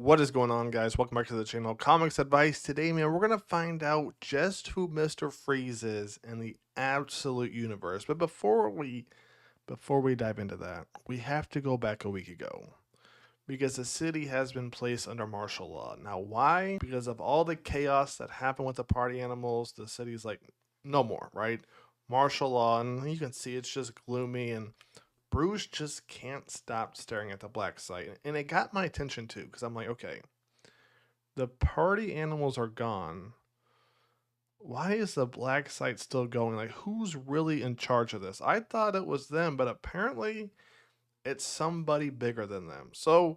What is going on, guys? Welcome back to the channel Comics Advice. Today, man, we're gonna find out just who Mr. Freeze is in the absolute universe. But before we dive into that, we have to go back a week ago because the city has been placed under martial law. Now, why? Because of all the chaos that happened with the party animals, the city's like, no more, right? Martial law, and you can see it's just gloomy, and Bruce just can't stop staring at the black site. And it got my attention too, because I'm like, okay, the party animals are gone. Why is the black site still going? Like, who's really in charge of this? I thought it was them, but apparently it's somebody bigger than them. So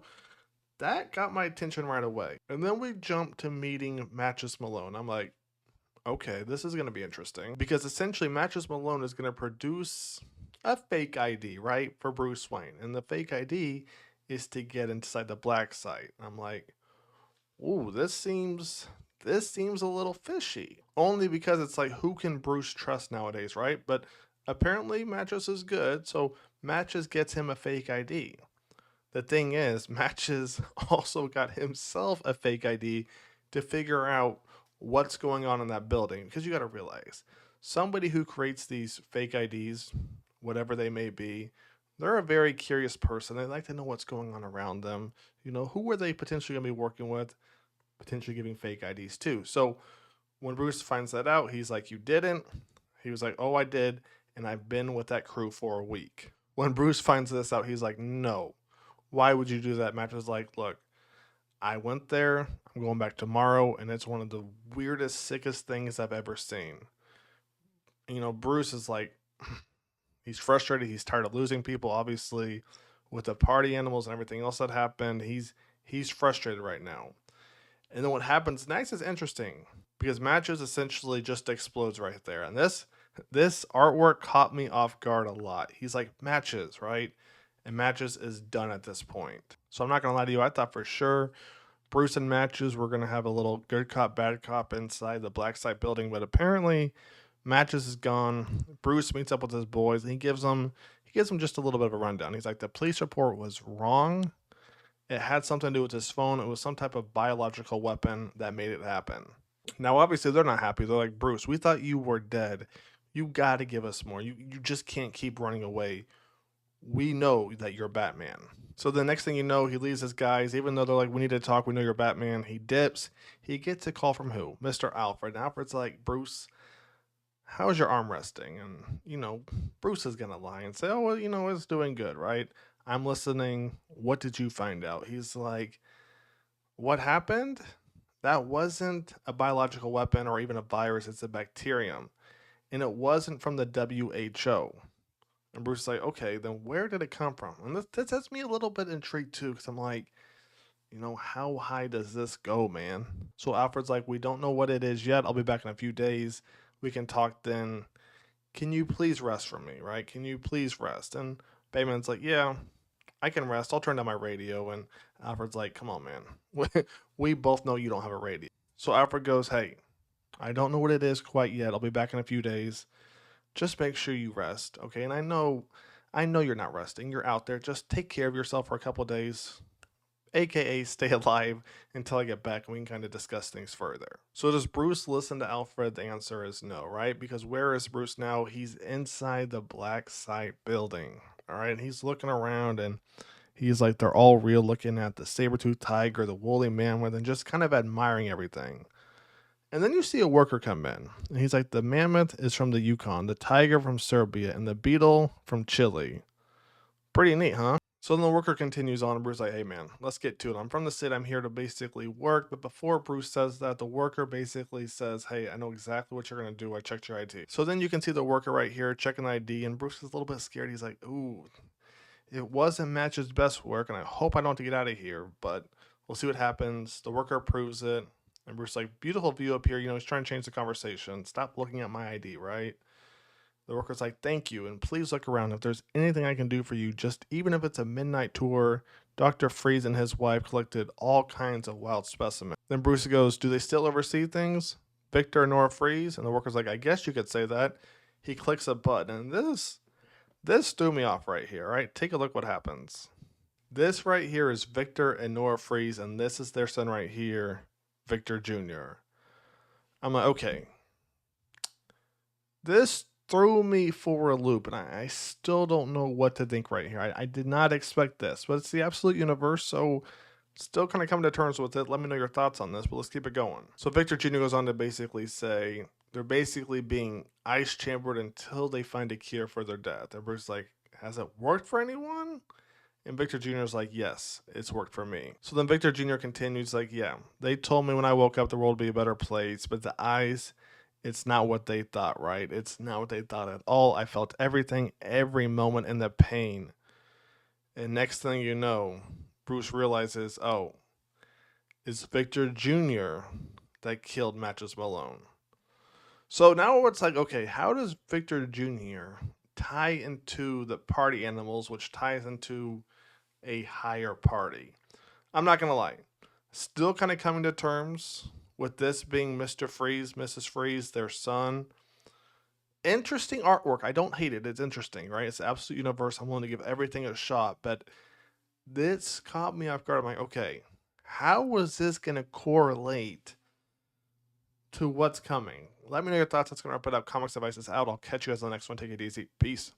that got my attention right away. And then we jump to meeting Matches Malone. I'm like, okay, this is going to be interesting because essentially Matches Malone is going to produce a fake ID, right, for Bruce Wayne. And the fake ID is to get inside the black site. I'm like, ooh, this seems a little fishy. Only because it's like, who can Bruce trust nowadays, right? But apparently Matches is good, so Matches gets him a fake ID. The thing is, Matches also got himself a fake ID to figure out what's going on in that building. Because you got to realize, somebody who creates these fake IDs, whatever they may be, they're a very curious person. They like to know what's going on around them. You know, who are they potentially going to be working with? Potentially giving fake IDs too. So when Bruce finds that out, he's like, "You didn't." He was like, "Oh, I did, and I've been with that crew for a week." When Bruce finds this out, he's like, "No, why would you do that?" Matt was like, "Look, I went there. I'm going back tomorrow, and it's one of the weirdest, sickest things I've ever seen." You know, Bruce is like, he's frustrated. He's tired of losing people. Obviously, with the party animals and everything else that happened, he's frustrated right now. And then what happens next is interesting because Matches essentially just explodes right there. And this artwork caught me off guard a lot. He's like, Matches, right? And Matches is done at this point. So I'm not gonna lie to you, I thought for sure Bruce and Matches were gonna have a little good cop, bad cop inside the black site building, but apparently Matches is gone. Bruce meets up with his boys and he gives them just a little bit of a rundown. He's like, the police report was wrong. It had something to do with his phone. It was some type of biological weapon that made it happen. Now, obviously, they're not happy. They're like, Bruce, we thought you were dead. You got to give us more. You just can't keep running away. We know that you're Batman. So the next thing you know, he leaves his guys, even though they're like, we need to talk. We know you're Batman. He dips. He gets a call from who? Mr. Alfred. And Alfred's like, Bruce, how's your arm resting? And, Bruce is going to lie and say, oh, well, it's doing good, right? I'm listening. What did you find out? He's like, what happened? That wasn't a biological weapon or even a virus. It's a bacterium. And it wasn't from the WHO. And Bruce is like, okay, then where did it come from? And this has me a little bit intrigued too, because I'm like, how high does this go, man? So Alfred's like, we don't know what it is yet. I'll be back in a few days. We can talk then. Can you please rest from me, right? Can you please rest? And Bayman's like, yeah, I can rest. I'll turn down my radio. And Alfred's like, come on, man. We both know you don't have a radio. So Alfred goes, hey, I don't know what it is quite yet. I'll be back in a few days. Just make sure you rest, okay? And I know you're not resting. You're out there. Just take care of yourself for a couple of days, aka stay alive until I get back and we can kind of discuss things further. So does Bruce listen to Alfred? The answer is no, right? Because where is Bruce now? He's inside the black site building. All right. And he's looking around and he's like, they're all real, looking at the saber-toothed tiger, the woolly mammoth, and just kind of admiring everything. And then you see a worker come in, and he's like, the mammoth is from the Yukon, the tiger from Serbia, and the beetle from Chile. Pretty neat, huh? So then the worker continues on, and Bruce's like, hey man, let's get to it. I'm from the city, I'm here to basically work. But before Bruce says that, the worker basically says, hey, I know exactly what you're gonna do. I checked your ID. So then you can see the worker right here checking the ID, and Bruce is a little bit scared. He's like, ooh, it wasn't Match's best work, and I hope I don't have to get out of here, but we'll see what happens. The worker approves it, and Bruce's like, beautiful view up here. He's trying to change the conversation. Stop looking at my ID, right? The worker's like, thank you, and please look around. If there's anything I can do for you, just even if it's a midnight tour. Dr. Freeze and his wife collected all kinds of wild specimens. Then Bruce goes, do they still oversee things? Victor and Nora Freeze? And the worker's like, I guess you could say that. He clicks a button, and this threw me off right here, right? Take a look what happens. This right here is Victor and Nora Freeze, and this is their son right here, Victor Jr. I'm like, okay, this threw me for a loop, and I still don't know what to think right here. I did not expect this, but it's the absolute universe, so still kind of coming to terms with it. Let me know your thoughts on this, but let's keep it going. So Victor Jr. goes on to basically say they're basically being ice chambered until they find a cure for their death. Everybody's like, has it worked for anyone? And Victor Jr. is like, yes, it's worked for me. So then Victor Jr. continues like, yeah, they told me when I woke up the world would be a better place, but the eyes, it's not what they thought, right? It's not what they thought at all. I felt everything, every moment in the pain. And next thing you know, Bruce realizes, oh, it's Victor Jr. that killed Matches Malone. So now it's like, okay, how does Victor Jr. tie into the party animals, which ties into a higher party? I'm not gonna lie, still kind of coming to terms with this being Mr. Freeze, Mrs. Freeze, their son. Interesting artwork. I don't hate it. It's interesting, right? It's the absolute universe. I'm willing to give everything a shot, but this caught me off guard. I'm like, okay, how was this gonna correlate to what's coming? Let me know your thoughts. That's gonna wrap it up. Comics Advice is out. I'll catch you guys on the next one. Take it easy. Peace.